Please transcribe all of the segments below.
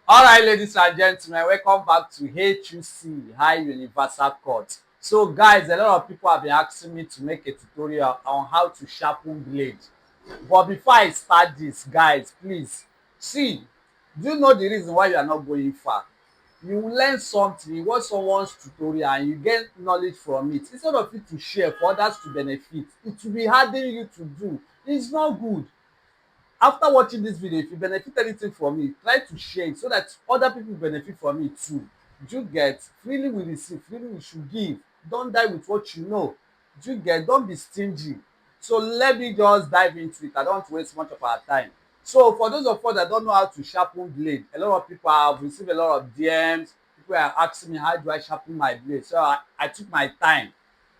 All right, ladies and gentlemen, welcome back to HUC High Universal Cut. So, guys, a lot of people have been asking me to make a tutorial on how to sharpen blade. But before I start this, guys, please see. Do you know the reason why you are not going far? You learn something, you watch someone's tutorial, and you get knowledge from it. Instead of it to share for others to benefit, it will be harder you to do. It's not good. After watching this video, if you benefit anything from it, try to share it so that other people benefit from it too. Do you get? Freely we receive, freely we should give. Don't die with what you know. Do you get? Don't be stingy. So let me just dive into it. I don't want to waste much of our time. So for those of us that don't know how to sharpen blade, a lot of people have received a lot of DMs. People are asking me, how do I sharpen my blade? So I took my time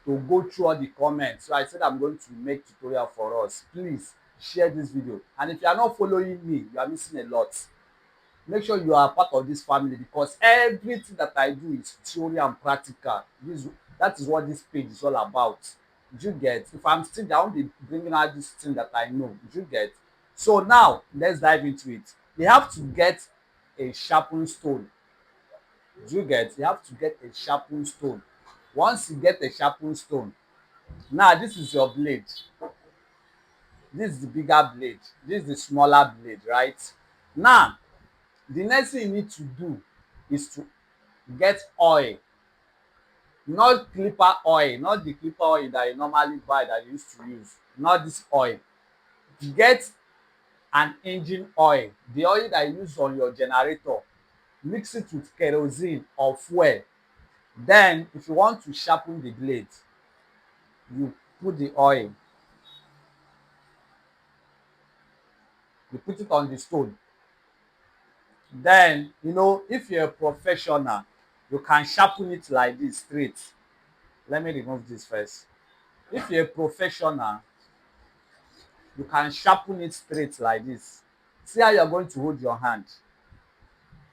to go through all the comments. So I said I'm going to make tutorial for us. Please share this video. And if you are not following me, you are missing a lot. Make sure you are part of this family because everything that I do is theory and practical. That is what this page is all about. Do you get? If I'm still down, be bringing out this thing that I know. Do you get? So now let's dive into it. You have to get a sharpened stone. Do you get? You have to get a sharpened stone. Once you get a sharpened stone, now this is your blade. This is the bigger blade. This is the smaller blade, right? Now the next thing you need to do is to get oil, not clipper oil, not the clipper oil that you normally buy that you used to use, not this oil. Get an engine oil, the oil that you use on your generator. Mix it with kerosene or fuel. Then if you want to sharpen the blade, you put the oil, you put it on the stone. Then if you're a professional, you can sharpen it like this straight. Let me remove this first. If you're a professional, you can sharpen it straight like this. See how you're going to hold your hand.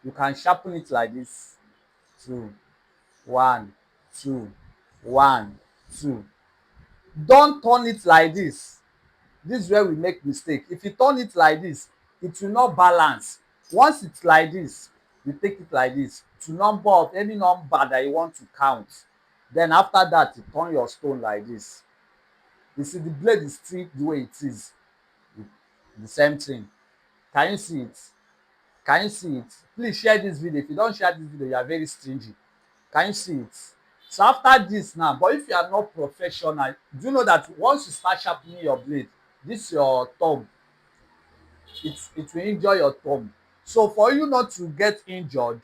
You can sharpen it like this. Two, one, two, one, two. Don't turn it like this. This is where we make mistake. If you turn it like this, it will not balance. Once it's like this, you take it like this to number of any number that you want to count. Then after that, you turn your stone like this. You see the blade is still the way it is. The same thing. Can you see it? Can you see it? Please share this video. If you don't share this video, you are very stingy. Can you see it? So after this now, but if you are not professional, do you know that once you start sharpening your blade, this your thumb, it will injure your thumb. So for you not to get injured,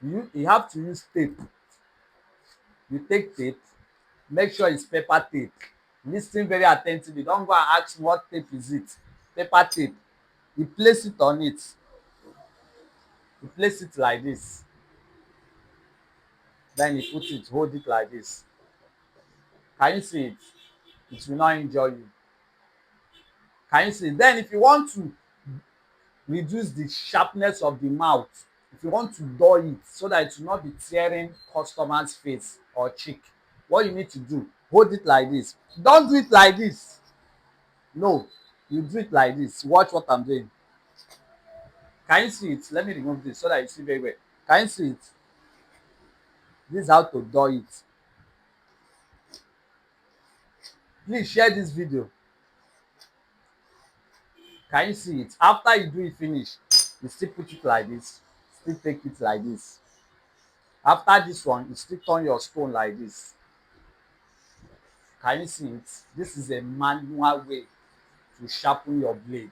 you have to use tape. You take tape, make sure it's paper tape. Lis ten very at ten tively. Don't go and ask me what tape is it. Paper tape. You place it on it. You place it like this. Then you put it, hold it like this. Can you see it? It will not injure you. Can you see? Then if you want to reduce the sharpness of the mouth, if you want to dull it so that it will not be tearing customer's face or cheek, what you need to do, hold it like this. Don't do it like this. No, you do it like this. Watch what I'm doing. Can you see it? Let me remove this so that you see very well. Can you see it? This is how to dull it. Please share this video. Can you see it? After you do it finish, you still put it like this. Still take it like this. After this one, you still turn your stone like this. Can you see it? This is a manual way to sharpen your blade.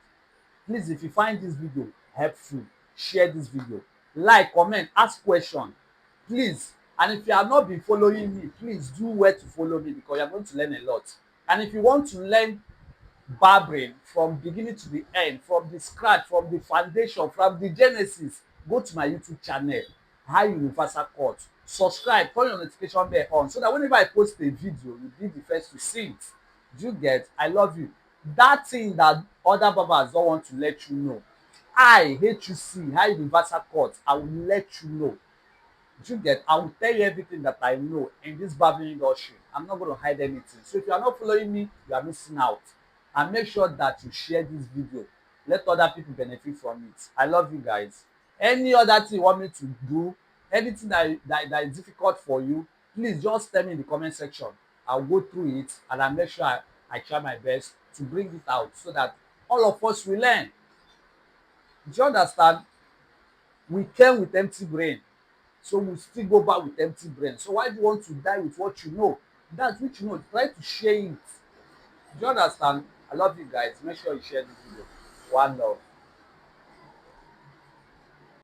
Please, if you find this video helpful, share this video. Like, comment, ask question. Please. And if you have not been following me, please do well to follow me because you are going to learn a lot. And if you want to learn barbering from beginning to the end, from the scratch, from the foundation, from the genesis, go to my YouTube channel, High Universal Cut. Subscribe, turn your notification bell on so that whenever I post a video, you'll be the first to see it. Do you get? I love you. That thing that other barbers don't want to let you know, I HUC, High Universal Cut, I will let you know. Do you get? I will tell you everything that I know in this barbering industry. I'm not going to hide anything. So if you are not following me, you are missing out. And make sure that you share this video. Let other people benefit from it. I love you guys. Any other thing you want me to do, anything that is difficult for you, please just tell me in the comment section. I'll go through it and I'll make sure I try my best to bring it out so that all of us will learn. Do you understand? We came with empty brain, so we still go back with empty brain. So why do you want to die with what you know? That which you know, try to share it. Do you understand? I love you guys. Make sure you share this video. One love.